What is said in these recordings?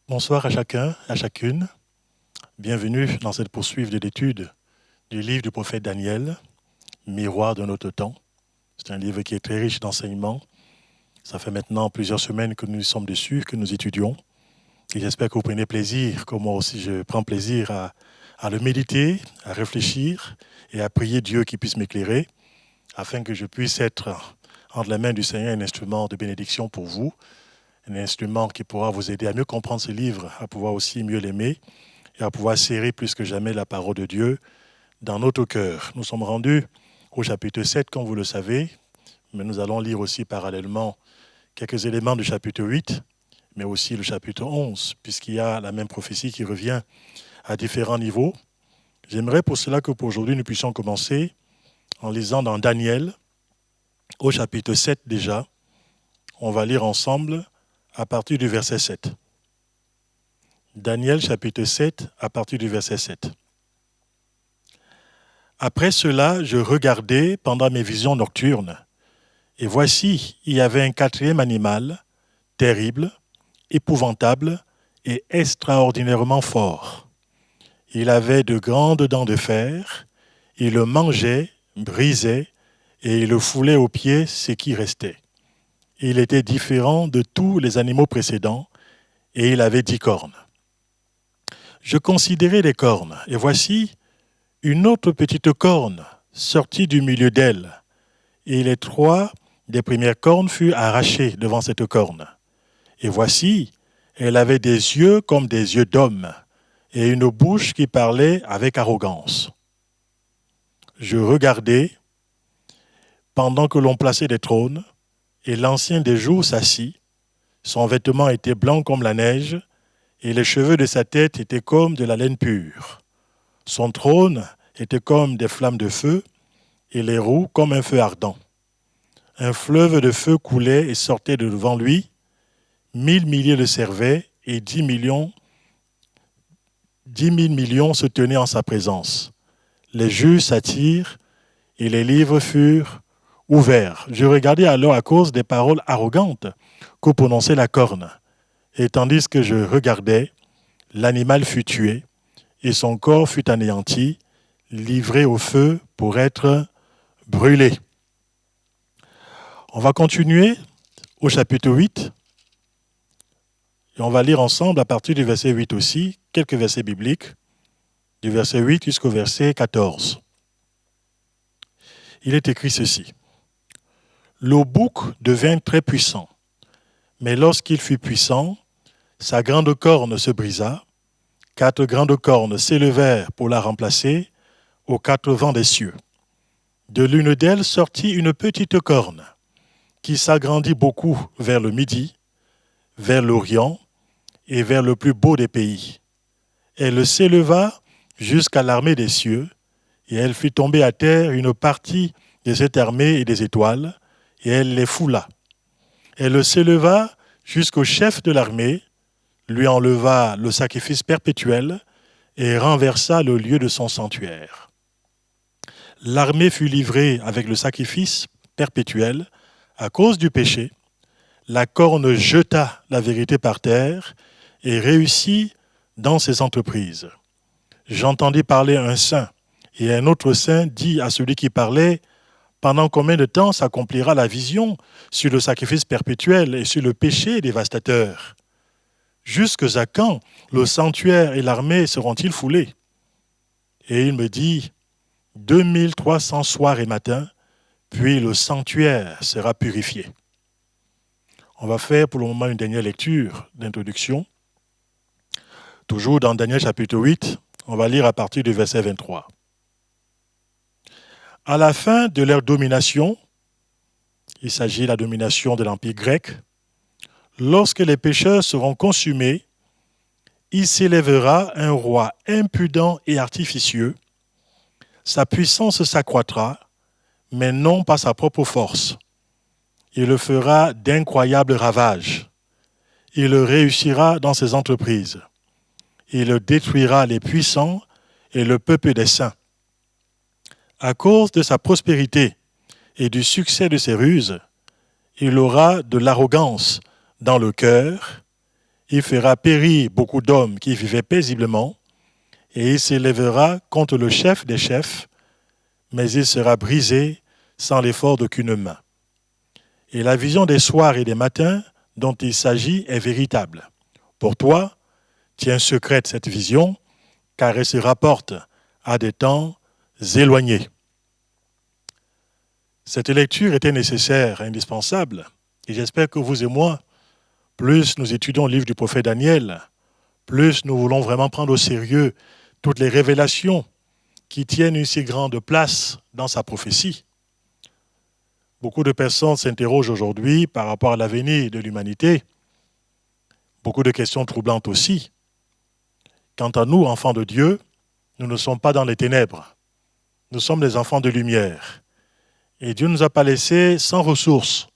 Bonsoir à chacun, à chacune. Bienvenue dans cette poursuite de l'étude du livre du prophète Daniel, Miroir de notre temps. C'est un livre qui est très riche d'enseignements. Ça fait maintenant plusieurs semaines que nous sommes dessus, que nous étudions. Et j'espère que vous prenez plaisir, comme moi aussi je prends plaisir à le méditer, à réfléchir et à prier Dieu qui puisse m'éclairer, afin que je puisse être entre les mains du Seigneur un instrument de bénédiction pour vous, un instrument qui pourra vous aider à mieux comprendre ce livre, à pouvoir aussi mieux l'aimer et à pouvoir serrer plus que jamais la parole de Dieu dans notre cœur. Nous sommes rendus au chapitre 7, comme vous le savez, mais nous allons lire aussi parallèlement quelques éléments du chapitre 8, mais aussi le chapitre 11, puisqu'il y a la même prophétie qui revient à différents niveaux. J'aimerais pour cela que pour aujourd'hui, nous puissions commencer en lisant dans Daniel, au chapitre 7 déjà. On va lire ensemble à partir du verset 7. Daniel chapitre 7, à partir du verset 7. Après cela, je regardais pendant mes visions nocturnes, et voici, il y avait un quatrième animal, terrible, épouvantable et extraordinairement fort. Il avait de grandes dents de fer, il le mangeait, brisait, et il le foulait aux pieds ce qui restait. Il était différent de tous les animaux précédents, et il avait 10 cornes. Je considérais les cornes, et voici, une autre petite corne sortit du milieu d'elle, et les 3 des premières cornes furent arrachées devant cette corne. Et voici, elle avait des yeux comme des yeux d'homme, et une bouche qui parlait avec arrogance. Je regardais, pendant que l'on plaçait des trônes, et l'ancien des jours s'assit. Son vêtement était blanc comme la neige, et les cheveux de sa tête étaient comme de la laine pure. Son trône était comme des flammes de feu, et les roues comme un feu ardent. Un fleuve de feu coulait et sortait de devant lui. 1000 milliers le servaient, et 10 000 millions se tenaient en sa présence. Les juges s'attirent, et les livres furent ouverts. Je regardais alors à cause des paroles arrogantes que prononçait la corne. Et tandis que je regardais, l'animal fut tué, et son corps fut anéanti, livré au feu pour être brûlé. On va continuer au chapitre 8, et on va lire ensemble à partir du verset 8 aussi, quelques versets bibliques, du verset 8 jusqu'au verset 14. Il est écrit ceci. Le bouc devint très puissant, mais lorsqu'il fut puissant, sa grande corne se brisa, 4 grandes cornes s'élevèrent pour la remplacer aux 4 vents des cieux. De l'une d'elles sortit une petite corne, qui s'agrandit beaucoup vers le midi, vers l'Orient et vers le plus beau des pays. Elle s'éleva jusqu'à l'armée des cieux, et elle fit tomber à terre une partie de cette armée et des étoiles, et elle les foula. Elle s'éleva jusqu'au chef de l'armée, lui enleva le sacrifice perpétuel et renversa le lieu de son sanctuaire. L'armée fut livrée avec le sacrifice perpétuel à cause du péché. La corne jeta la vérité par terre et réussit dans ses entreprises. J'entendis parler un saint, et un autre saint dit à celui qui parlait, « Pendant combien de temps s'accomplira la vision sur le sacrifice perpétuel et sur le péché dévastateur? Jusqu'à quand le sanctuaire et l'armée seront-ils foulés ?» Et il me dit, 2300 soirs et matins, puis le sanctuaire sera purifié. On va faire pour le moment une dernière lecture d'introduction. Toujours dans Daniel chapitre 8, on va lire à partir du verset 23. À la fin de leur domination, il s'agit de la domination de l'Empire grec, lorsque les pécheurs seront consumés, il s'élèvera un roi impudent et artificieux. Sa puissance s'accroîtra, mais non par sa propre force. Il le fera d'incroyables ravages. Il réussira dans ses entreprises. Il détruira les puissants et le peuple des saints. À cause de sa prospérité et du succès de ses ruses, il aura de l'arrogance dans le cœur Il fera périr beaucoup d'hommes qui vivaient paisiblement, et il s'élèvera contre le chef des chefs, mais il sera brisé sans l'effort d'aucune main. Et la vision des soirs et des matins dont il s'agit est véritable. Pour toi, tiens secrète cette vision, car elle se rapporte à des temps éloignés. Cette lecture était nécessaire, indispensable, et j'espère que vous et moi, plus nous étudions le livre du prophète Daniel, plus nous voulons vraiment prendre au sérieux toutes les révélations qui tiennent une si grande place dans sa prophétie. Beaucoup de personnes s'interrogent aujourd'hui par rapport à l'avenir de l'humanité. Beaucoup de questions troublantes aussi. Quant à nous, enfants de Dieu, nous ne sommes pas dans les ténèbres. Nous sommes des enfants de lumière. Et Dieu ne nous a pas laissés sans ressources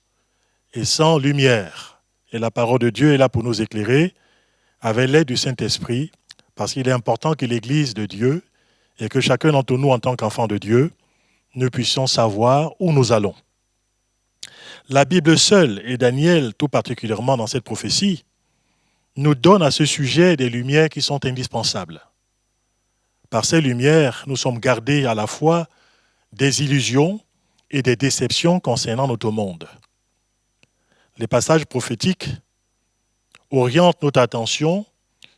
et sans lumière. Et la parole de Dieu est là pour nous éclairer avec l'aide du Saint-Esprit, parce qu'il est important que l'Église de Dieu et que chacun d'entre nous, en tant qu'enfants de Dieu, nous puissions savoir où nous allons. La Bible seule, et Daniel tout particulièrement dans cette prophétie, nous donne à ce sujet des lumières qui sont indispensables. Par ces lumières, nous sommes gardés à la fois des illusions et des déceptions concernant notre monde. Les passages prophétiques orientent notre attention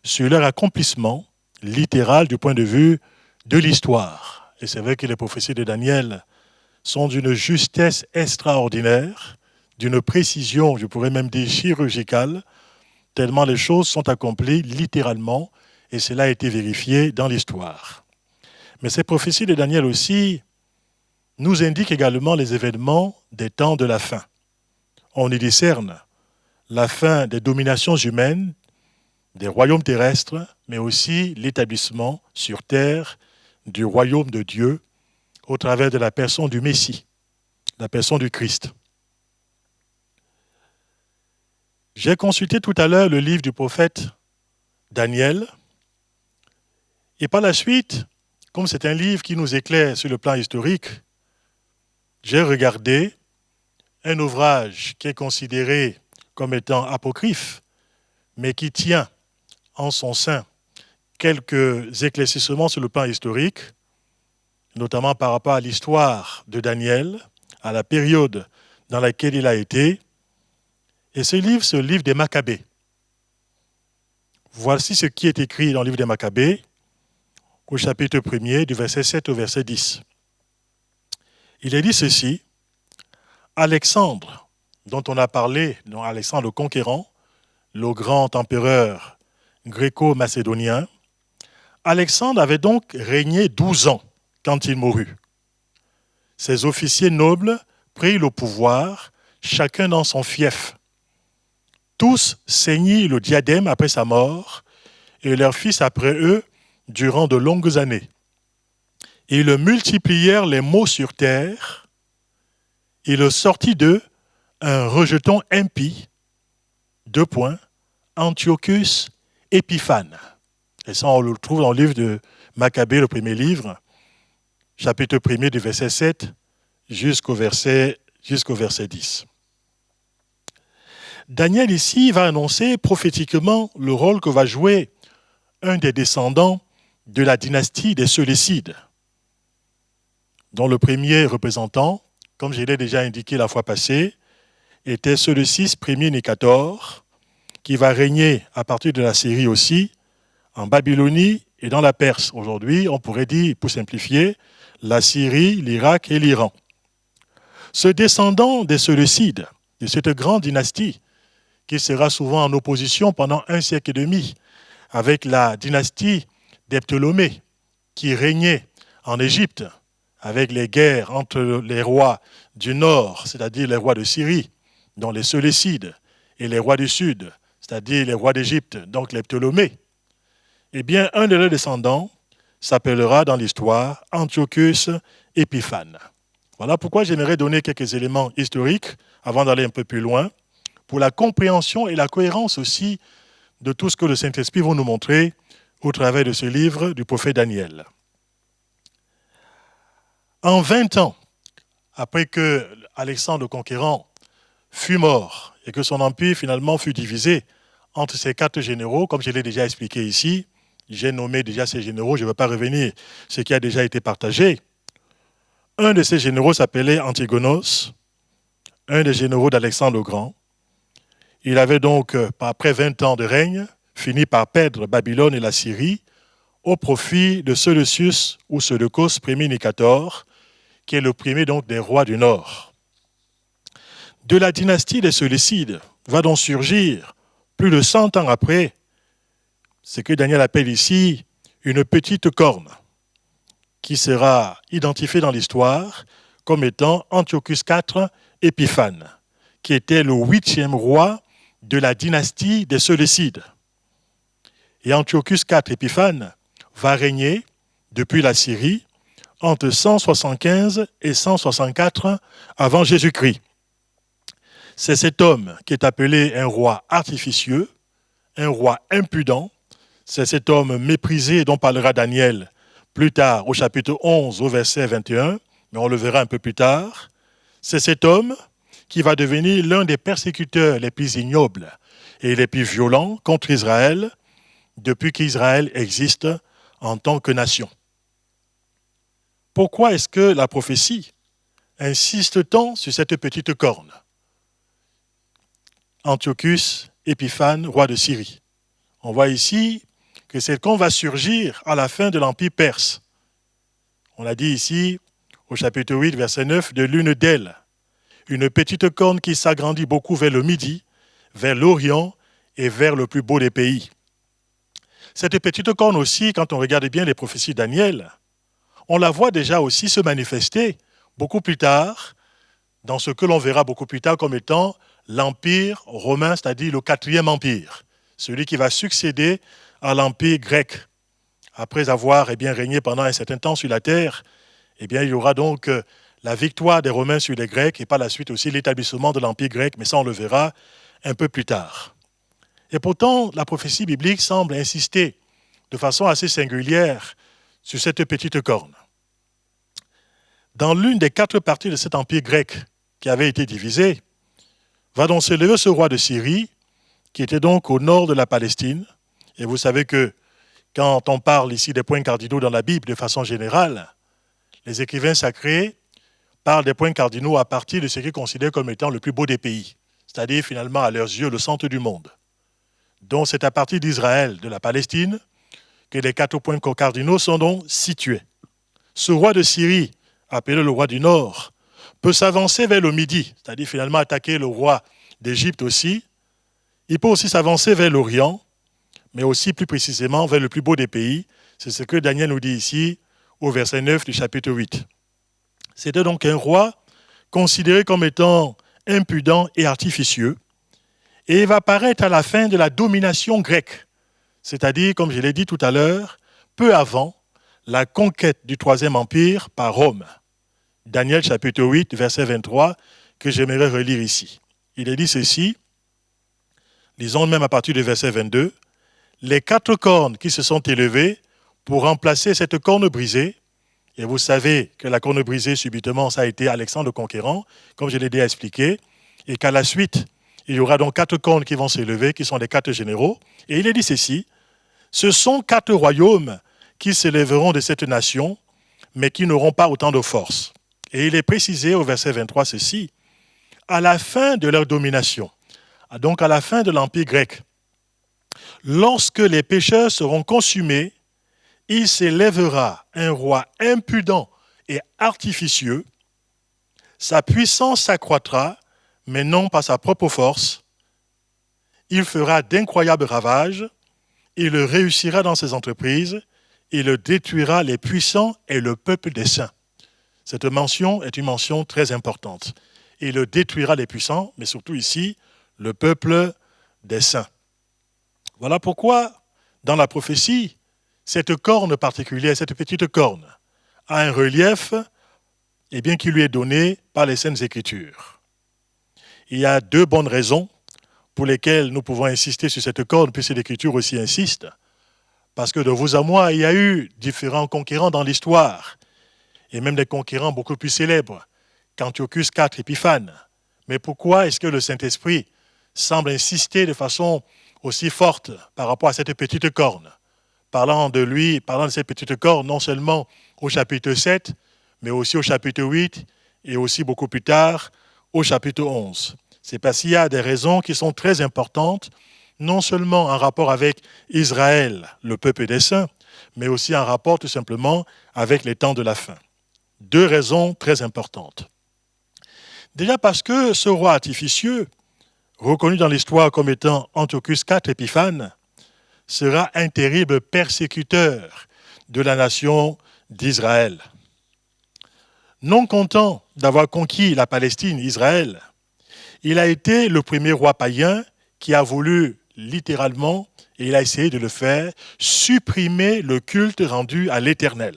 sur leur accomplissement littéral du point de vue de l'histoire. Et c'est vrai que les prophéties de Daniel sont d'une justesse extraordinaire, d'une précision, je pourrais même dire chirurgicale, tellement les choses sont accomplies littéralement, et cela a été vérifié dans l'histoire. Mais ces prophéties de Daniel aussi nous indiquent également les événements des temps de la fin. On y discerne la fin des dominations humaines, des royaumes terrestres, mais aussi l'établissement sur terre du royaume de Dieu au travers de la personne du Messie, la personne du Christ. J'ai consulté tout à l'heure le livre du prophète Daniel, et par la suite, comme c'est un livre qui nous éclaire sur le plan historique, j'ai regardé un ouvrage qui est considéré comme étant apocryphe, mais qui tient en son sein quelques éclaircissements sur le plan historique, notamment par rapport à l'histoire de Daniel, à la période dans laquelle il a été. Et ce livre, c'est le livre des Maccabées. Voici ce qui est écrit dans le livre des Maccabées, au chapitre 1er, du verset 7 au verset 10. Il est dit ceci: Alexandre, dont on a parlé, dont Alexandre le Conquérant, le grand empereur gréco-macédonien, Alexandre avait donc régné 12 ans quand il mourut. Ses officiers nobles prirent le pouvoir, chacun dans son fief. Tous ceignirent le diadème après sa mort, et leurs fils après eux durant de longues années. Ils multiplièrent les maux sur terre, il sortit d'eux un rejeton impie, Antiochus Épiphane. Et ça, on le trouve dans le livre de Maccabée, le premier livre, chapitre 1er du verset 7 jusqu'au verset 10. Daniel ici va annoncer prophétiquement le rôle que va jouer un des descendants de la dynastie des Séleucides, dont le premier représentant, comme je l'ai déjà indiqué la fois passée, était Séleucis Ier Nicator, qui va régner à partir de la Syrie aussi, en Babylonie et dans la Perse. Aujourd'hui, on pourrait dire, pour simplifier, la Syrie, l'Irak et l'Iran. Ce descendant des Séleucides, de cette grande dynastie, qui sera souvent en opposition pendant 1 siècle et demi avec la dynastie des Ptolémées, qui régnait en Égypte, avec les guerres entre les rois du nord, c'est-à-dire les rois de Syrie, dont les Séleucides, et les rois du sud, c'est-à-dire les rois d'Égypte, donc les Ptolémées. Eh bien, un de leurs descendants s'appellera dans l'histoire Antiochus Épiphane. Voilà pourquoi j'aimerais donner quelques éléments historiques avant d'aller un peu plus loin, pour la compréhension et la cohérence aussi de tout ce que le Saint-Esprit va nous montrer au travers de ce livre du prophète Daniel. En 20 ans, après que Alexandre le Conquérant fut mort et que son empire finalement fut divisé entre ces 4 généraux, comme je l'ai déjà expliqué ici. J'ai nommé déjà ces généraux, je ne vais pas revenir sur ce qui a déjà été partagé. Un de ces généraux s'appelait Antigonos, un des généraux d'Alexandre le Grand. Il avait donc, après 20 ans de règne, fini par perdre Babylone et la Syrie au profit de Séleucus ou Séleucos Ier Nicator, qui est le premier donc des rois du Nord. De la dynastie des Séleucides va donc surgir, plus de 100 ans après, ce que Daniel appelle ici une petite corne, qui sera identifiée dans l'histoire comme étant Antiochus IV Épiphane, qui était le 8e roi de la dynastie des Séleucides. Et Antiochus IV Épiphane va régner depuis la Syrie entre 175 et 164 avant Jésus-Christ. C'est cet homme qui est appelé un roi artificieux, un roi impudent. C'est cet homme méprisé dont parlera Daniel plus tard au chapitre 11 au verset 21, mais on le verra un peu plus tard. C'est cet homme qui va devenir l'un des persécuteurs les plus ignobles et les plus violents contre Israël depuis qu'Israël existe en tant que nation. Pourquoi est-ce que la prophétie insiste tant sur cette petite corne? Antiochus Épiphane, roi de Syrie. On voit ici que c'est qu'on va surgir à la fin de l'Empire perse. On l'a dit ici, au chapitre 8, verset 9, de l'une d'elles. Une petite corne qui s'agrandit beaucoup vers le midi, vers l'Orient et vers le plus beau des pays. Cette petite corne aussi, quand on regarde bien les prophéties de Daniel, on la voit déjà aussi se manifester beaucoup plus tard, dans ce que l'on verra beaucoup plus tard comme étant l'Empire romain, c'est-à-dire le 4e empire, celui qui va succéder à l'Empire grec. Après avoir régné pendant un certain temps sur la terre, il y aura donc la victoire des Romains sur les Grecs et par la suite aussi l'établissement de l'Empire grec, mais ça on le verra un peu plus tard. Et pourtant, la prophétie biblique semble insister de façon assez singulière sur cette petite corne. Dans l'une des 4 parties de cet empire grec qui avait été divisé, va donc s'élever ce roi de Syrie, qui était donc au nord de la Palestine. Et vous savez que quand on parle ici des points cardinaux dans la Bible de façon générale, les écrivains sacrés parlent des points cardinaux à partir de ce qu'ils considèrent comme étant le plus beau des pays, c'est-à-dire finalement à leurs yeux le centre du monde. Donc c'est à partir d'Israël, de la Palestine, que les 4 points cardinaux sont donc situés. Ce roi de Syrie, appelé le roi du Nord, peut s'avancer vers le midi, c'est-à-dire finalement attaquer le roi d'Égypte aussi. Il peut aussi s'avancer vers l'Orient, mais aussi plus précisément vers le plus beau des pays. C'est ce que Daniel nous dit ici au verset 9 du chapitre 8. C'était donc un roi considéré comme étant impudent et artificieux, et il va apparaître à la fin de la domination grecque, c'est-à-dire, comme je l'ai dit tout à l'heure, peu avant la conquête du 3e empire par Rome. Daniel chapitre 8, verset 23, que j'aimerais relire ici. Il est dit ceci, lisons même à partir du verset 22, « Les 4 cornes qui se sont élevées pour remplacer cette corne brisée, et vous savez que la corne brisée subitement, ça a été Alexandre le Conquérant, comme je l'ai déjà expliqué, et qu'à la suite, il y aura donc 4 cornes qui vont s'élever, qui sont les 4 généraux, et il est dit ceci, « Ce sont 4 royaumes qui s'élèveront de cette nation, mais qui n'auront pas autant de force. » Et il est précisé au verset 23 ceci, « À la fin de leur domination, donc à la fin de l'Empire grec, lorsque les pécheurs seront consumés, il s'élèvera un roi impudent et artificieux, sa puissance s'accroîtra, mais non par sa propre force. Il fera d'incroyables ravages, il réussira dans ses entreprises, il détruira les puissants et le peuple des saints. » Cette mention est une mention très importante. Il détruira les puissants, mais surtout ici, le peuple des saints. Voilà pourquoi, dans la prophétie, cette corne particulière, cette petite corne, a un relief qui lui est donné par les Saintes Écritures. Il y a 2 bonnes raisons pour lesquelles nous pouvons insister sur cette corne, puisque l'Écriture aussi insiste. Parce que de vous à moi, il y a eu différents conquérants dans l'histoire, et même des conquérants beaucoup plus célèbres qu'Antiochus IV Épiphane. Mais pourquoi est-ce que le Saint-Esprit semble insister de façon aussi forte par rapport à cette petite corne. Parlant de lui, parlant de cette petite corne, non seulement au chapitre 7, mais aussi au chapitre 8, et aussi beaucoup plus tard, au chapitre 11. C'est parce qu'il y a des raisons qui sont très importantes, non seulement en rapport avec Israël, le peuple des saints, mais aussi en rapport tout simplement avec les temps de la fin. Deux raisons très importantes. Déjà parce que ce roi artificieux, reconnu dans l'histoire comme étant Antiochus IV Épiphane, sera un terrible persécuteur de la nation d'Israël. Non content d'avoir conquis la Palestine, Israël, il a été le premier roi païen qui a voulu littéralement, et il a essayé de le faire, supprimer le culte rendu à l'Éternel.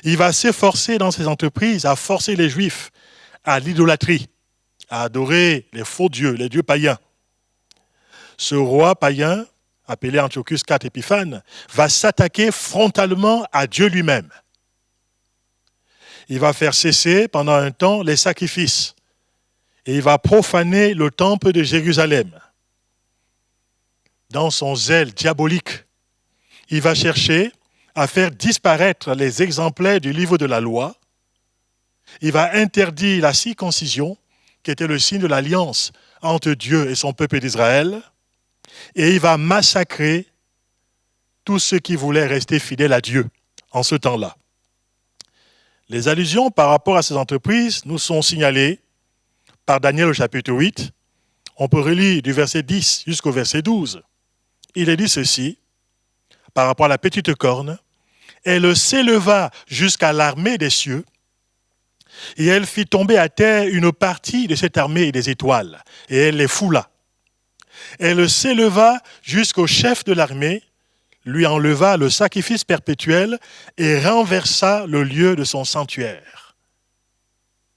Il va s'efforcer dans ses entreprises à forcer les Juifs à l'idolâtrie, à adorer les faux dieux, les dieux païens. Ce roi païen, appelé Antiochus IV Épiphane, va s'attaquer frontalement à Dieu lui-même. Il va faire cesser pendant un temps les sacrifices et il va profaner le temple de Jérusalem. Dans son zèle diabolique, il va chercher à faire disparaître les exemplaires du livre de la loi. Il va interdire la circoncision, qui était le signe de l'alliance entre Dieu et son peuple d'Israël, et il va massacrer tous ceux qui voulaient rester fidèles à Dieu en ce temps-là. Les allusions par rapport à ces entreprises nous sont signalées par Daniel au chapitre 8. On peut relire du verset 10 jusqu'au verset 12. Il est dit ceci, par rapport à la petite corne, « Elle s'éleva jusqu'à l'armée des cieux, et elle fit tomber à terre une partie de cette armée et des étoiles, et elle les foula. Elle s'éleva jusqu'au chef de l'armée, lui enleva le sacrifice perpétuel et renversa le lieu de son sanctuaire. »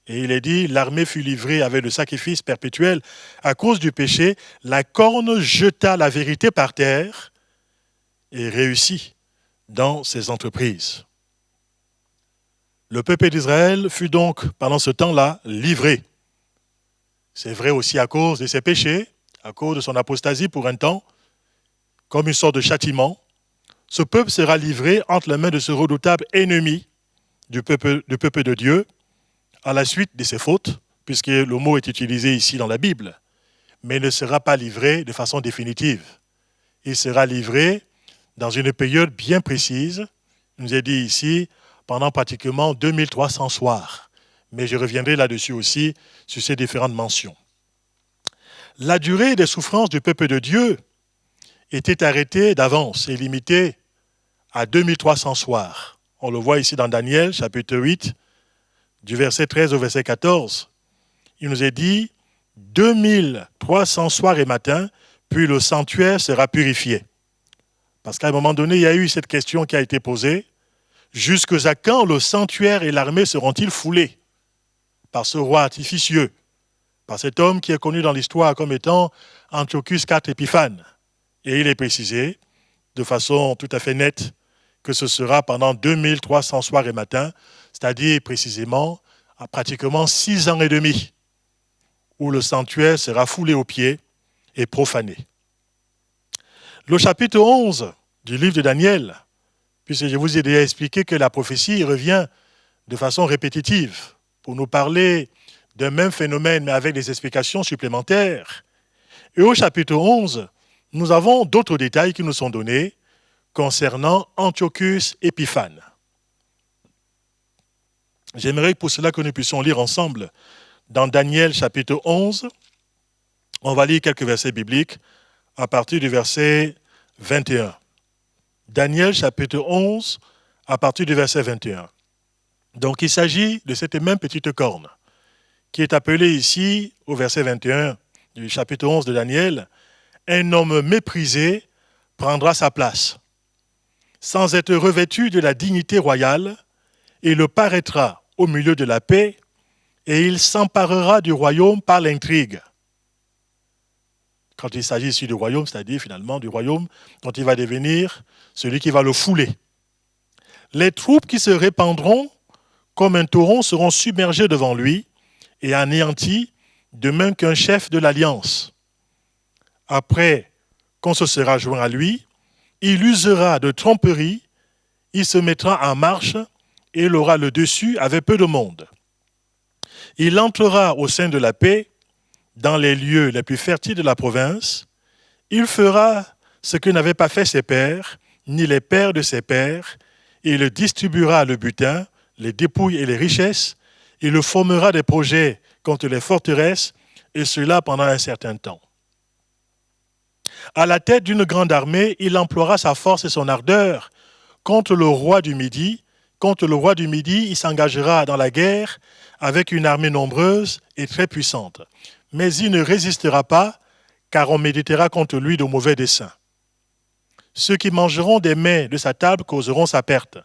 Et il est dit, l'armée fut livrée avec le sacrifice perpétuel. À cause du péché, la corne jeta la vérité par terre et réussit dans ses entreprises. Le peuple d'Israël fut donc, pendant ce temps-là, livré. C'est vrai aussi à cause de ses péchés, à cause de son apostasie pour un temps, comme une sorte de châtiment. Ce peuple sera livré entre les mains de ce redoutable ennemi du peuple de Dieu, à la suite de ses fautes, puisque le mot est utilisé ici dans la Bible, mais il ne sera pas livré de façon définitive. Il sera livré dans une période bien précise, il nous est dit ici, pendant pratiquement 2300 soirs. Mais je reviendrai là-dessus aussi, sur ces différentes mentions. La durée des souffrances du peuple de Dieu était arrêtée d'avance et limitée à 2300 soirs. On le voit ici dans Daniel, chapitre 8, du verset 13 au verset 14. Il nous est dit 2300 soirs et matins, puis le sanctuaire sera purifié. Parce qu'à un moment donné, il y a eu cette question qui a été posée. Jusqu'à quand le sanctuaire et l'armée seront-ils foulés par ce roi artificieux, par cet homme qui est connu dans l'histoire comme étant Antiochus IV Épiphane? Et il est précisé de façon tout à fait nette que ce sera pendant 2300 soirs et matins, c'est-à-dire précisément à pratiquement 6 ans et demi, où le sanctuaire sera foulé aux pieds et profané. Le chapitre 11 du livre de Daniel, puisque je vous ai déjà expliqué que la prophétie revient de façon répétitive pour nous parler d'un même phénomène, mais avec des explications supplémentaires. Et au chapitre 11, nous avons d'autres détails qui nous sont donnés concernant Antiochus Épiphane. J'aimerais pour cela que nous puissions lire ensemble dans Daniel chapitre 11. On va lire quelques versets bibliques à partir du verset 21. Daniel chapitre 11 à partir du verset 21. Donc il s'agit de cette même petite corne qui est appelée ici au verset 21 du chapitre 11 de Daniel. Un homme méprisé prendra sa place. Sans être revêtu de la dignité royale, il paraîtra au milieu de la paix et il s'emparera du royaume par l'intrigue. Quand il s'agit ici du royaume, c'est-à-dire finalement du royaume dont il va devenir celui qui va le fouler. Les troupes qui se répandront comme un torrent seront submergées devant lui et anéanties de même qu'un chef de l'alliance. Après qu'on se sera joint à lui, il usera de tromperie, il se mettra en marche et il aura le dessus avec peu de monde. Il entrera au sein de la paix, dans les lieux les plus fertiles de la province. Il fera ce que n'avaient pas fait ses pères, ni les pères de ses pères. Il distribuera le butin, les dépouilles et les richesses. Il formera des projets contre les forteresses, et cela pendant un certain temps. À la tête d'une grande armée, il emploiera sa force et son ardeur contre le roi du Midi. Contre le roi du Midi, il s'engagera dans la guerre avec une armée nombreuse et très puissante. Mais il ne résistera pas, car on méditera contre lui de mauvais desseins. Ceux qui mangeront des mets de sa table causeront sa perte.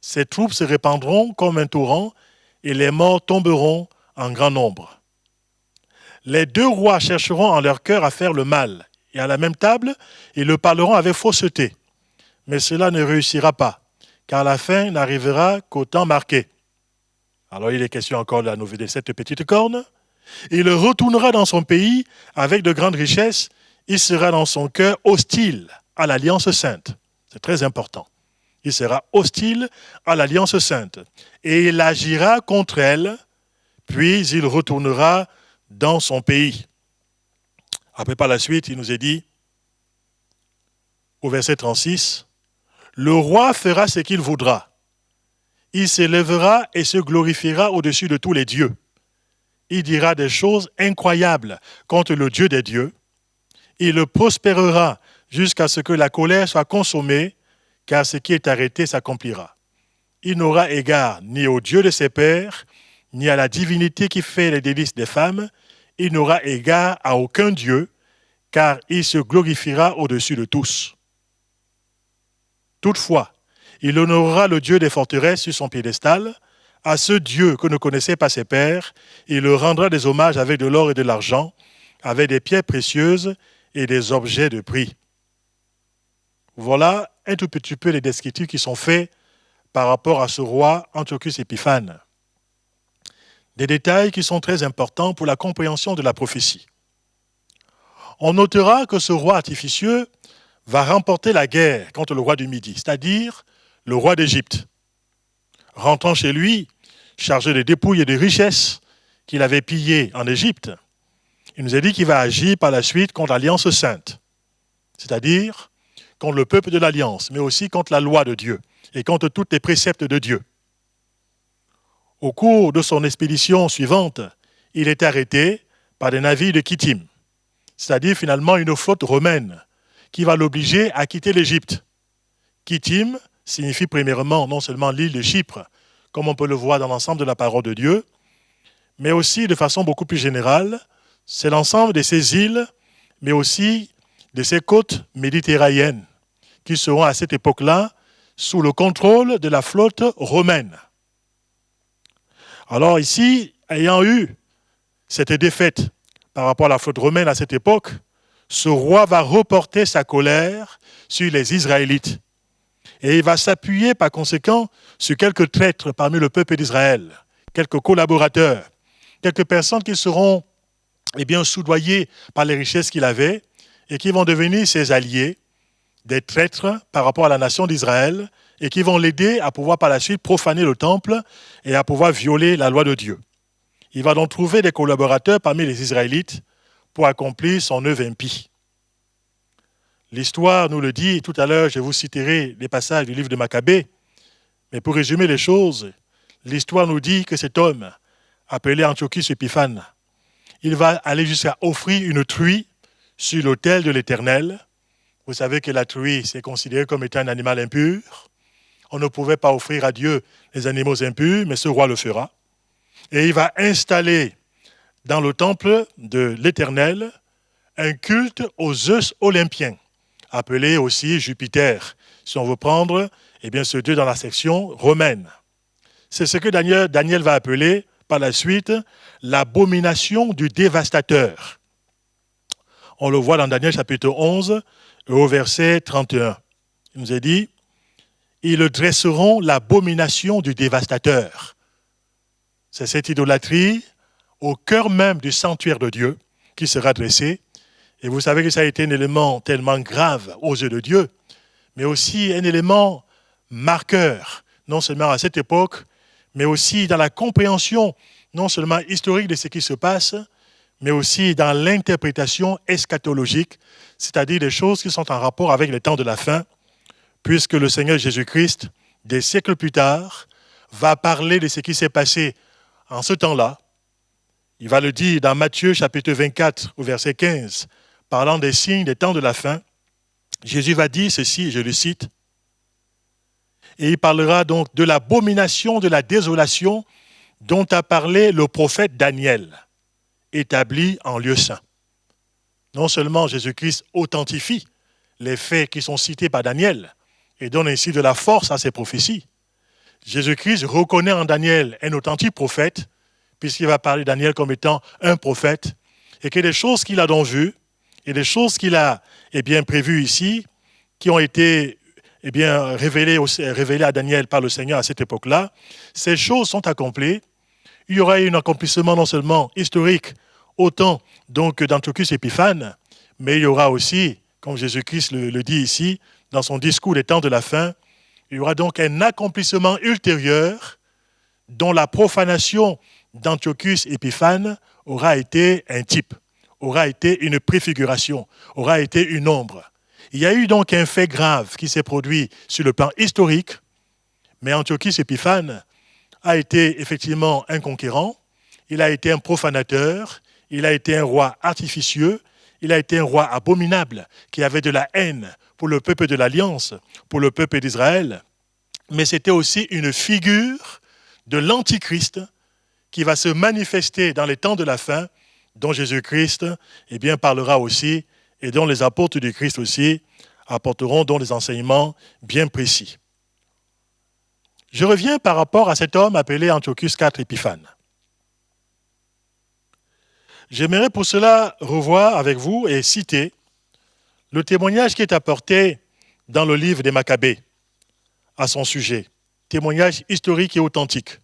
Ses troupes se répandront comme un torrent, et les morts tomberont en grand nombre. Les deux rois chercheront en leur cœur à faire le mal, et à la même table, ils le parleront avec fausseté. Mais cela ne réussira pas, car la fin n'arrivera qu'au temps marqué. Alors il est question encore de la nouvelle de cette petite corne. Il retournera dans son pays avec de grandes richesses. Il sera dans son cœur hostile à l'Alliance sainte. C'est très important. Il sera hostile à l'Alliance sainte. Et il agira contre elle, puis il retournera dans son pays. Après, par la suite, il nous est dit, au verset 36, « Le roi fera ce qu'il voudra. Il s'élèvera et se glorifiera au-dessus de tous les dieux. Il dira des choses incroyables contre le Dieu des dieux. Il prospérera jusqu'à ce que la colère soit consommée, car ce qui est arrêté s'accomplira. Il n'aura égard ni au Dieu de ses pères, ni à la divinité qui fait les délices des femmes. Il n'aura égard à aucun Dieu, car il se glorifiera au-dessus de tous. Toutefois, il honorera le Dieu des forteresses sur son piédestal. À ce Dieu que ne connaissaient pas ses pères, il leur rendra des hommages avec de l'or et de l'argent, avec des pierres précieuses et des objets de prix. » Voilà un tout petit peu les descriptifs qui sont faits par rapport à ce roi Antiochus Épiphane. Des détails qui sont très importants pour la compréhension de la prophétie. On notera que ce roi artificieux va remporter la guerre contre le roi du Midi, c'est-à-dire le roi d'Égypte. Rentrant chez lui, chargé de dépouilles et de richesses qu'il avait pillées en Égypte, il nous a dit qu'il va agir par la suite contre l'Alliance sainte, c'est-à-dire contre le peuple de l'Alliance, mais aussi contre la loi de Dieu et contre tous les préceptes de Dieu. Au cours de son expédition suivante, il est arrêté par des navires de Kittim, c'est-à-dire finalement une flotte romaine qui va l'obliger à quitter l'Égypte. Kittim signifie premièrement non seulement l'île de Chypre, comme on peut le voir dans l'ensemble de la parole de Dieu, mais aussi de façon beaucoup plus générale, c'est l'ensemble de ces îles, mais aussi de ces côtes méditerranéennes, qui seront à cette époque-là sous le contrôle de la flotte romaine. Alors ici, ayant eu cette défaite par rapport à la flotte romaine à cette époque, ce roi va reporter sa colère sur les Israélites. Et il va s'appuyer par conséquent sur quelques traîtres parmi le peuple d'Israël, quelques collaborateurs, quelques personnes qui seront soudoyées par les richesses qu'il avait et qui vont devenir ses alliés, des traîtres par rapport à la nation d'Israël et qui vont l'aider à pouvoir par la suite profaner le temple et à pouvoir violer la loi de Dieu. Il va donc trouver des collaborateurs parmi les Israélites pour accomplir son œuvre impie. L'histoire nous le dit, tout à l'heure je vous citerai des passages du livre de Maccabée, mais pour résumer les choses, l'histoire nous dit que cet homme, appelé Antiochus Épiphane, il va aller jusqu'à offrir une truie sur l'autel de l'Éternel. Vous savez que la truie, c'est considéré comme étant un animal impur. On ne pouvait pas offrir à Dieu les animaux impurs, mais ce roi le fera. Et il va installer dans le temple de l'Éternel un culte aux Zeus olympiens, appelé aussi Jupiter, si on veut prendre ce dieu dans la section romaine. C'est ce que Daniel va appeler par la suite l'abomination du dévastateur. On le voit dans Daniel chapitre 11, au verset 31. Il nous est dit, « Ils dresseront l'abomination du dévastateur. » C'est cette idolâtrie au cœur même du sanctuaire de Dieu qui sera dressée Et vous savez que ça a été un élément tellement grave aux yeux de Dieu, mais aussi un élément marqueur, non seulement à cette époque, mais aussi dans la compréhension, non seulement historique de ce qui se passe, mais aussi dans l'interprétation eschatologique, c'est-à-dire des choses qui sont en rapport avec les temps de la fin, puisque le Seigneur Jésus-Christ, des siècles plus tard, va parler de ce qui s'est passé en ce temps-là. Il va le dire dans Matthieu chapitre 24 au verset 15, parlant des signes des temps de la fin. Jésus va dire ceci, je le cite, et il parlera donc de l'abomination de la désolation dont a parlé le prophète Daniel, établi en lieu saint. Non seulement Jésus-Christ authentifie les faits qui sont cités par Daniel et donne ainsi de la force à ses prophéties, Jésus-Christ reconnaît en Daniel un authentique prophète, puisqu'il va parler de Daniel comme étant un prophète, et que des choses qu'il a donc vues, et des choses qu'il a prévues ici, qui ont été révélées à Daniel par le Seigneur à cette époque-là, ces choses sont accomplies. Il y aura un accomplissement non seulement historique, autant donc d'Antiochus Épiphane, mais il y aura aussi, comme Jésus-Christ le dit ici, dans son discours des temps de la fin, il y aura donc un accomplissement ultérieur dont la profanation d'Antiochus Épiphane aura été un type, aura été une préfiguration, aura été une ombre. Il y a eu donc un fait grave qui s'est produit sur le plan historique, mais Antiochus Épiphane a été effectivement un conquérant, il a été un profanateur, il a été un roi artificieux, il a été un roi abominable qui avait de la haine pour le peuple de l'Alliance, pour le peuple d'Israël, mais c'était aussi une figure de l'Antichrist qui va se manifester dans les temps de la fin, dont Jésus-Christ parlera aussi, et dont les apôtres du Christ aussi apporteront donc des enseignements bien précis. Je reviens par rapport à cet homme appelé Antiochus IV Épiphane. J'aimerais pour cela revoir avec vous et citer le témoignage qui est apporté dans le livre des Maccabées à son sujet, témoignage historique et authentique.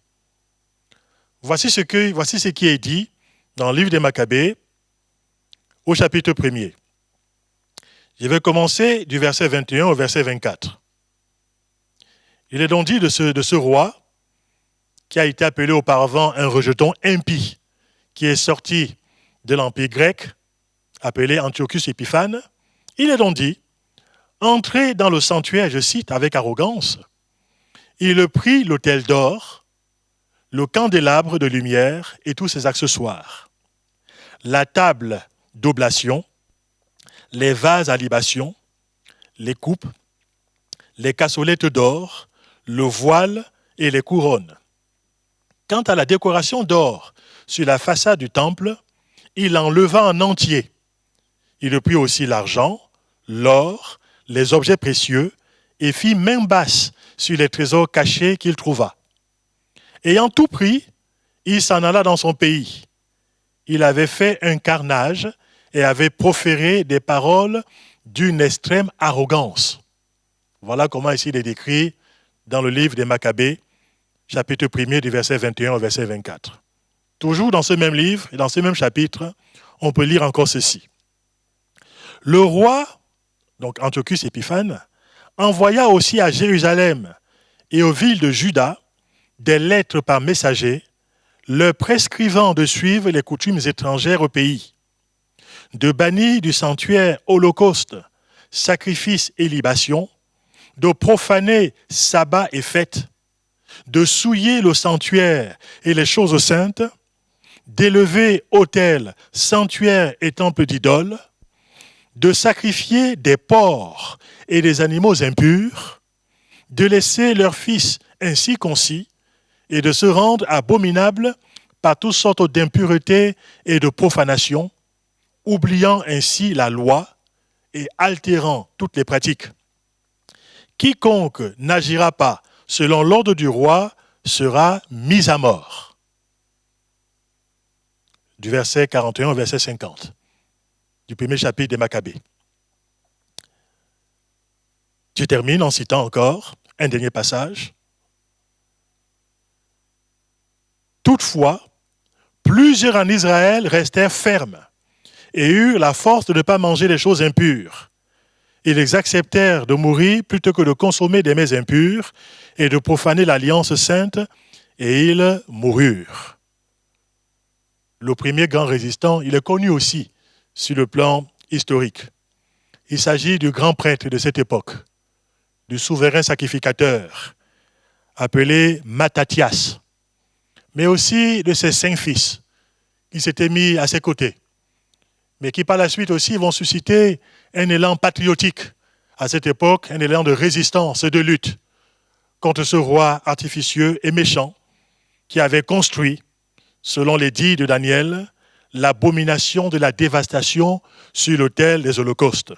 Voici ce qui est dit dans le livre des Maccabées au chapitre 1er. Je vais commencer du verset 21 au verset 24. Il est donc dit de ce roi qui a été appelé auparavant un rejeton impie, qui est sorti de l'Empire grec, appelé Antiochus Épiphane. Il est donc dit, entré dans le sanctuaire, je cite, avec arrogance, il prit l'autel d'or, le candélabre de lumière et tous ses accessoires, la table d'oblation, les vases à libation, les coupes, les cassolettes d'or, le voile et les couronnes. Quant à la décoration d'or sur la façade du temple, il enleva en entier. Il prit aussi l'argent, l'or, les objets précieux et fit main basse sur les trésors cachés qu'il trouva. Ayant tout pris, il s'en alla dans son pays. Il avait fait un carnage et avait proféré des paroles d'une extrême arrogance. Voilà comment ici il est décrit dans le livre des Maccabées, chapitre 1er du verset 21 au verset 24. Toujours dans ce même livre et dans ce même chapitre, on peut lire encore ceci. Le roi, donc Antiochus Épiphane, envoya aussi à Jérusalem et aux villes de Juda des lettres par messager, leur prescrivant de suivre les coutumes étrangères au pays, de bannir du sanctuaire holocauste, sacrifices et libations, de profaner sabbat et fêtes, de souiller le sanctuaire et les choses saintes, d'élever autels, sanctuaires et temples d'idoles, de sacrifier des porcs et des animaux impurs, de laisser leurs fils ainsi concis et de se rendre abominables par toutes sortes d'impuretés et de profanations, oubliant ainsi la loi et altérant toutes les pratiques. Quiconque n'agira pas selon l'ordre du roi sera mis à mort. Du verset 41 au verset 50, du premier chapitre des Maccabées. Je termine en citant encore un dernier passage. Toutefois, plusieurs en Israël restèrent fermes et eurent la force de ne pas manger les choses impures. Ils acceptèrent de mourir plutôt que de consommer des mets impurs et de profaner l'alliance sainte, et ils moururent. Le premier grand résistant, il est connu aussi sur le plan historique. Il s'agit du grand prêtre de cette époque, du souverain sacrificateur, appelé Mattathias, mais aussi de ses 5 fils qui s'étaient mis à ses côtés, mais qui par la suite aussi vont susciter un élan patriotique à cette époque, un élan de résistance et de lutte contre ce roi artificieux et méchant qui avait construit, selon les dits de Daniel, l'abomination de la dévastation sur l'autel des holocaustes,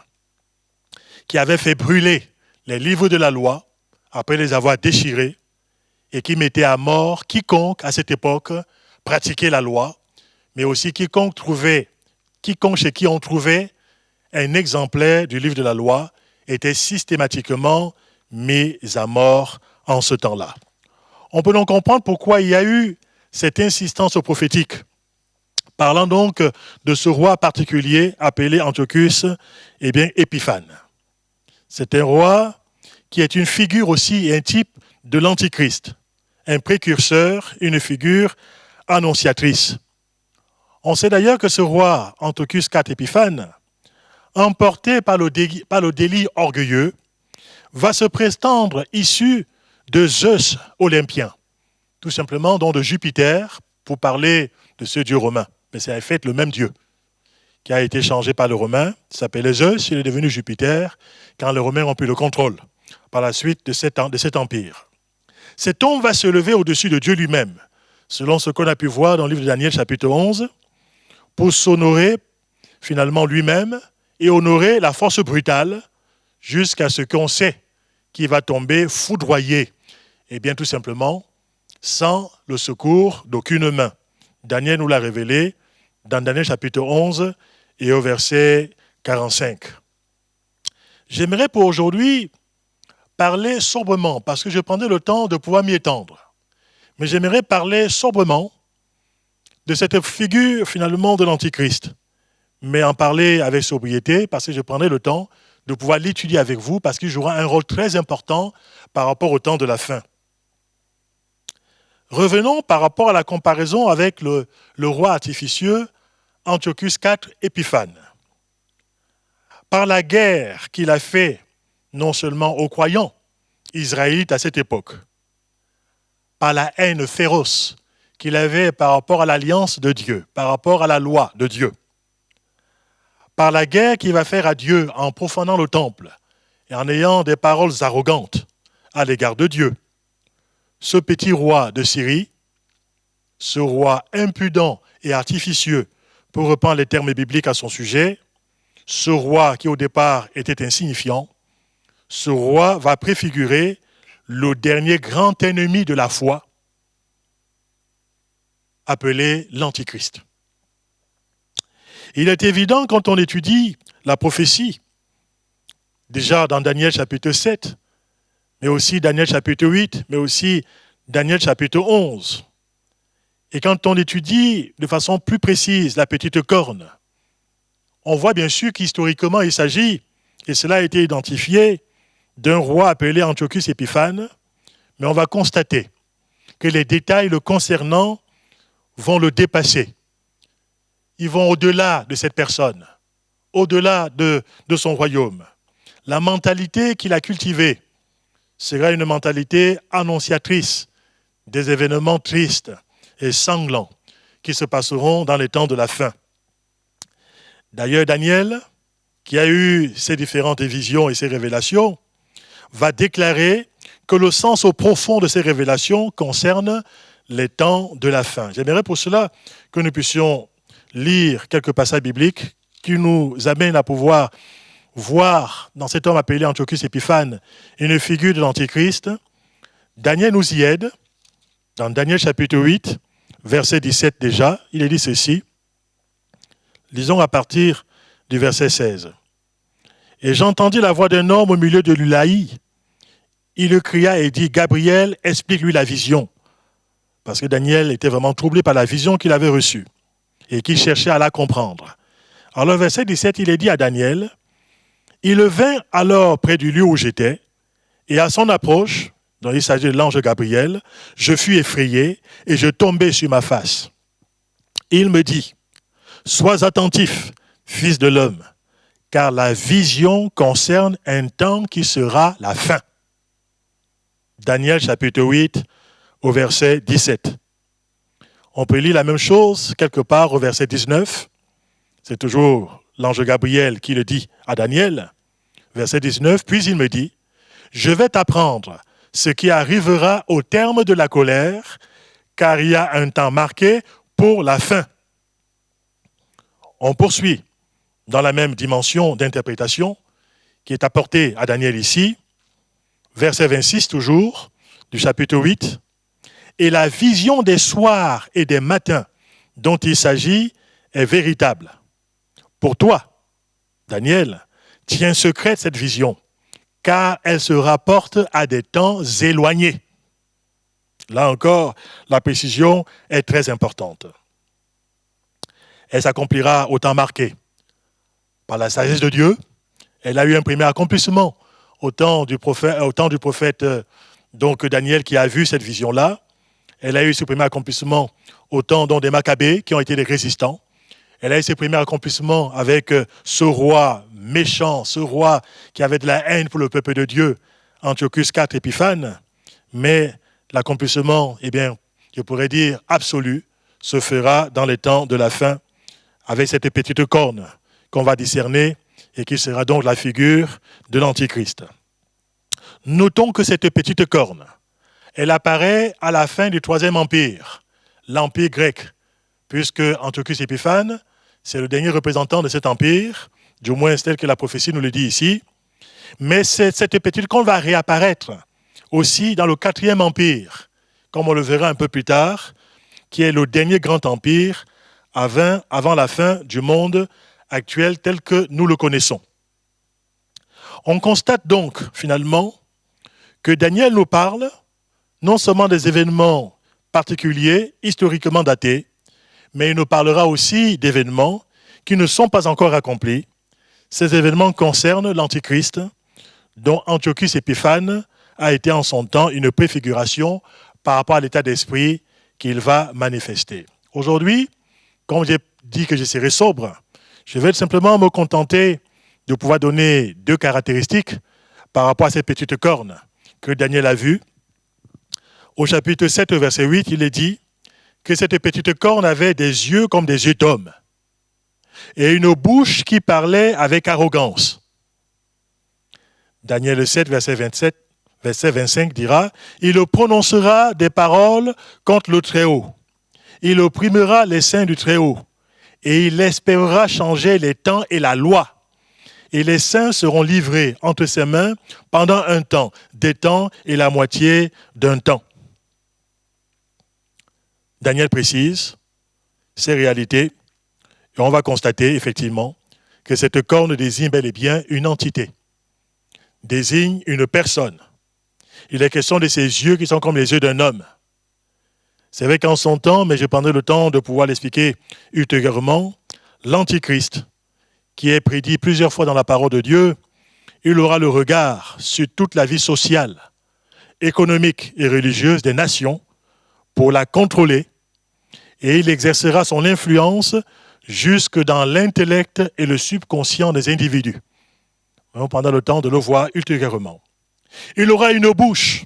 qui avait fait brûler les livres de la loi après les avoir déchirés et qui mettait à mort quiconque à cette époque pratiquait la loi, mais aussi quiconque chez qui on trouvait un exemplaire du livre de la loi était systématiquement mis à mort en ce temps-là. On peut donc comprendre pourquoi il y a eu cette insistance prophétique, parlant donc de ce roi particulier appelé Antiochus Épiphane. C'est un roi qui est une figure aussi et un type de l'Antichrist, un précurseur, une figure annonciatrice. On sait d'ailleurs que ce roi Antiochus IV Épiphane, emporté par le délit orgueilleux, va se prétendre issu de Zeus olympien, tout simplement donc de Jupiter, pour parler de ce dieu romain. Mais c'est en fait le même dieu qui a été changé par le Romain, il s'appelait Zeus, il est devenu Jupiter, quand les Romains ont pris le contrôle par la suite de cet empire. Cet homme va se lever au-dessus de Dieu lui-même, selon ce qu'on a pu voir dans le livre de Daniel chapitre 11, pour s'honorer finalement lui-même et honorer la force brutale jusqu'à ce qu'on sait qu'il va tomber foudroyé, et bien tout simplement sans le secours d'aucune main. Daniel nous l'a révélé dans Daniel chapitre 11 et au verset 45. J'aimerais pour aujourd'hui parler sobrement, parce que je prendrai le temps de pouvoir m'y étendre. Mais j'aimerais parler sobrement de cette figure finalement de l'Antichrist, mais en parler avec sobriété, parce que je prendrai le temps de pouvoir l'étudier avec vous, parce qu'il jouera un rôle très important par rapport au temps de la fin. Revenons par rapport à la comparaison avec le roi artificieux Antiochus IV Épiphane. Par la guerre qu'il a fait non seulement aux croyants israélites à cette époque, par la haine féroce qu'il avait par rapport à l'alliance de Dieu, par rapport à la loi de Dieu, par la guerre qu'il va faire à Dieu en profanant le temple et en ayant des paroles arrogantes à l'égard de Dieu, ce petit roi de Syrie, ce roi impudent et artificieux, pour reprendre les termes bibliques à son sujet, ce roi qui au départ était insignifiant, ce roi va préfigurer le dernier grand ennemi de la foi, appelé l'Antichrist. Il est évident quand on étudie la prophétie, déjà dans Daniel chapitre 7, mais aussi Daniel chapitre 8, mais aussi Daniel chapitre 11. Et quand on étudie de façon plus précise la petite corne, on voit bien sûr qu'historiquement il s'agit, et cela a été identifié, d'un roi appelé Antiochus Épiphane, mais on va constater que les détails le concernant vont le dépasser. Ils vont au-delà de cette personne, au-delà de son royaume. La mentalité qu'il a cultivée sera une mentalité annonciatrice des événements tristes et sanglants qui se passeront dans les temps de la fin. D'ailleurs, Daniel, qui a eu ces différentes visions et ces révélations, va déclarer que le sens au profond de ces révélations concerne les temps de la fin. J'aimerais pour cela que nous puissions lire quelques passages bibliques qui nous amènent à pouvoir voir dans cet homme appelé Antiochus Épiphane une figure de l'Antichrist. Daniel nous y aide. Dans Daniel chapitre 8, verset 17 déjà, il est dit ceci. Lisons à partir du verset 16. « Et j'entendis la voix d'un homme au milieu de l'Ulaï. Il cria et dit, « Gabriel, explique-lui la vision. » Parce que Daniel était vraiment troublé par la vision qu'il avait reçue et qu'il cherchait à la comprendre. Alors, verset 17, il est dit à Daniel, « Il vint alors près du lieu où j'étais, et à son approche, dont il s'agit de l'ange Gabriel, je fus effrayé et je tombai sur ma face. Il me dit, « Sois attentif, fils de l'homme, car la vision concerne un temps qui sera la fin. » Daniel chapitre 8 au verset 17. On peut lire la même chose quelque part au verset 19. C'est toujours l'ange Gabriel qui le dit à Daniel. Verset 19, puis il me dit, « Je vais t'apprendre ce qui arrivera au terme de la colère, car il y a un temps marqué pour la fin. » On poursuit dans la même dimension d'interprétation qui est apportée à Daniel ici, verset 26 toujours, du chapitre 8. « Et la vision des soirs et des matins dont il s'agit est véritable. Pour toi, Daniel, tiens secrète cette vision, car elle se rapporte à des temps éloignés. » Là encore, la précision est très importante. Elle s'accomplira au temps marqué. Par la sagesse de Dieu, elle a eu un premier accomplissement au temps du prophète donc Daniel qui a vu cette vision-là. Elle a eu ce premier accomplissement au temps des Maccabées qui ont été des résistants. Elle a eu ses premiers accomplissements avec ce roi méchant, ce roi qui avait de la haine pour le peuple de Dieu, Antiochus IV Épiphane. Mais l'accomplissement, je pourrais dire absolu, se fera dans les temps de la fin avec cette petite corne qu'on va discerner et qui sera donc la figure de l'Antichrist. Notons que cette petite corne, elle apparaît à la fin du Troisième Empire, l'Empire grec, puisque Antiochus Épiphane, c'est le dernier représentant de cet empire, du moins tel que la prophétie nous le dit ici. Mais cette petite corne va réapparaître aussi dans le Quatrième Empire, comme on le verra un peu plus tard, qui est le dernier grand empire avant la fin du monde actuel tel que nous le connaissons. On constate donc finalement que Daniel nous parle non seulement des événements particuliers, historiquement datés, mais il nous parlera aussi d'événements qui ne sont pas encore accomplis. Ces événements concernent l'Antichrist, dont Antiochus Épiphane a été en son temps une préfiguration par rapport à l'état d'esprit qu'il va manifester. Aujourd'hui, comme j'ai dit que je serai sobre, je vais simplement me contenter de pouvoir donner deux caractéristiques par rapport à cette petite corne que Daniel a vue. Au chapitre 7, verset 8, il est dit que cette petite corne avait des yeux comme des yeux d'homme et une bouche qui parlait avec arrogance. Daniel 7, verset 25 dira « Il prononcera des paroles contre le Très-Haut. Il opprimera les saints du Très-Haut et il espérera changer les temps et la loi. Et les saints seront livrés entre ses mains pendant un temps, des temps et la moitié d'un temps. » Daniel précise ces réalités et on va constater effectivement que cette corne désigne bel et bien une entité, désigne une personne. Il est question de ses yeux qui sont comme les yeux d'un homme. C'est vrai qu'en son temps, mais je prendrai le temps de pouvoir l'expliquer ultérieurement, l'Antichrist, qui est prédit plusieurs fois dans la parole de Dieu, il aura le regard sur toute la vie sociale, économique et religieuse des nations pour la contrôler et il exercera son influence jusque dans l'intellect et le subconscient des individus. On prendra le temps de le voir ultérieurement. Il aura une bouche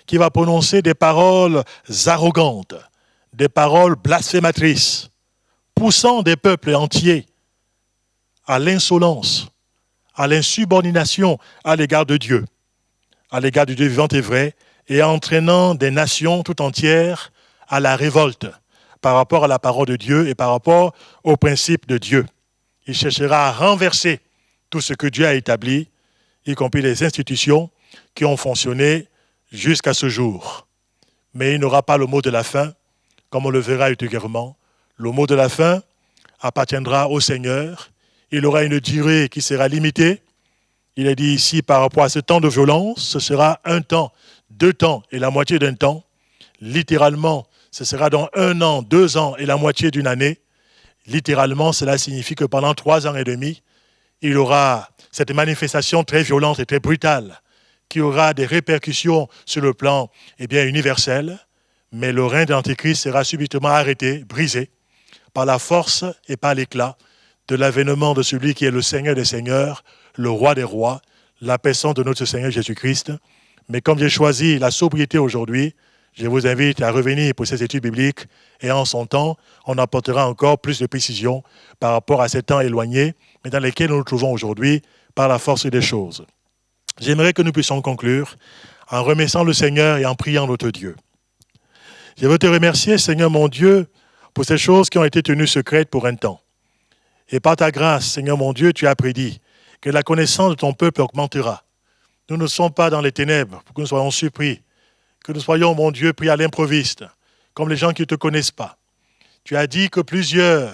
qui va prononcer des paroles arrogantes, des paroles blasphématrices, poussant des peuples entiers à l'insolence, à l'insubordination à l'égard de Dieu, à l'égard du Dieu vivant et vrai, et entraînant des nations tout entières à la révolte par rapport à la parole de Dieu et par rapport aux principes de Dieu. Il cherchera à renverser tout ce que Dieu a établi, y compris les institutions qui ont fonctionné jusqu'à ce jour. Mais il n'aura pas le mot de la fin, comme on le verra ultérieurement. Le mot de la fin appartiendra au Seigneur. Il aura une durée qui sera limitée. Il est dit ici, par rapport à ce temps de violence, ce sera un temps, 2 temps et la moitié d'un temps. Littéralement, ce sera dans 1 an, 2 ans et la moitié d'une année. Littéralement, cela signifie que pendant 3 ans et demi, il y aura cette manifestation très violente et très brutale qui aura des répercussions sur le plan universel, mais le règne de l'Antéchrist sera subitement arrêté, brisé, par la force et par l'éclat de l'avènement de celui qui est le Seigneur des Seigneurs, le Roi des Rois, la personne de notre Seigneur Jésus-Christ. Mais comme j'ai choisi la sobriété aujourd'hui, je vous invite à revenir pour ces études bibliques et en son temps, on apportera encore plus de précisions par rapport à ces temps éloignés, mais dans lesquels nous nous trouvons aujourd'hui par la force des choses. J'aimerais que nous puissions conclure en remerciant le Seigneur et en priant notre Dieu. Je veux te remercier, Seigneur mon Dieu, pour ces choses qui ont été tenues secrètes pour un temps. Et par ta grâce, Seigneur mon Dieu, tu as prédit que la connaissance de ton peuple augmentera. Nous ne sommes pas dans les ténèbres pour que nous soyons surpris, que nous soyons, mon Dieu, pris à l'improviste, comme les gens qui ne te connaissent pas. Tu as dit que plusieurs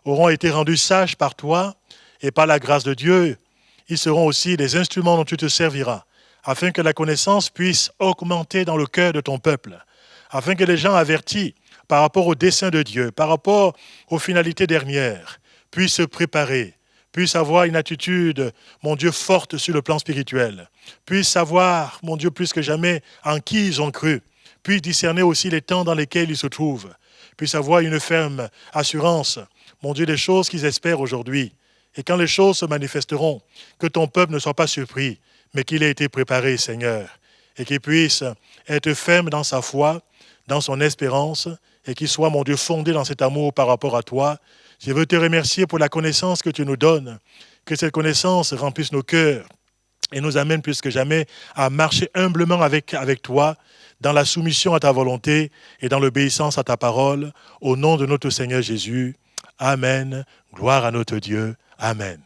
auront été rendus sages par toi et par la grâce de Dieu, ils seront aussi des instruments dont tu te serviras, afin que la connaissance puisse augmenter dans le cœur de ton peuple, afin que les gens avertis par rapport au dessein de Dieu, par rapport aux finalités dernières, puissent se préparer, puissent avoir une attitude, mon Dieu, forte sur le plan spirituel, puissent savoir, mon Dieu, plus que jamais, en qui ils ont cru, puissent discerner aussi les temps dans lesquels ils se trouvent, puissent avoir une ferme assurance, mon Dieu, des choses qu'ils espèrent aujourd'hui. Et quand les choses se manifesteront, que ton peuple ne soit pas surpris, mais qu'il ait été préparé, Seigneur, et qu'il puisse être ferme dans sa foi, dans son espérance, et qu'il soit, mon Dieu, fondé dans cet amour par rapport à toi. Je veux te remercier pour la connaissance que tu nous donnes, que cette connaissance remplisse nos cœurs et nous amène plus que jamais à marcher humblement avec toi, dans la soumission à ta volonté et dans l'obéissance à ta parole, au nom de notre Seigneur Jésus. Amen. Gloire à notre Dieu. Amen.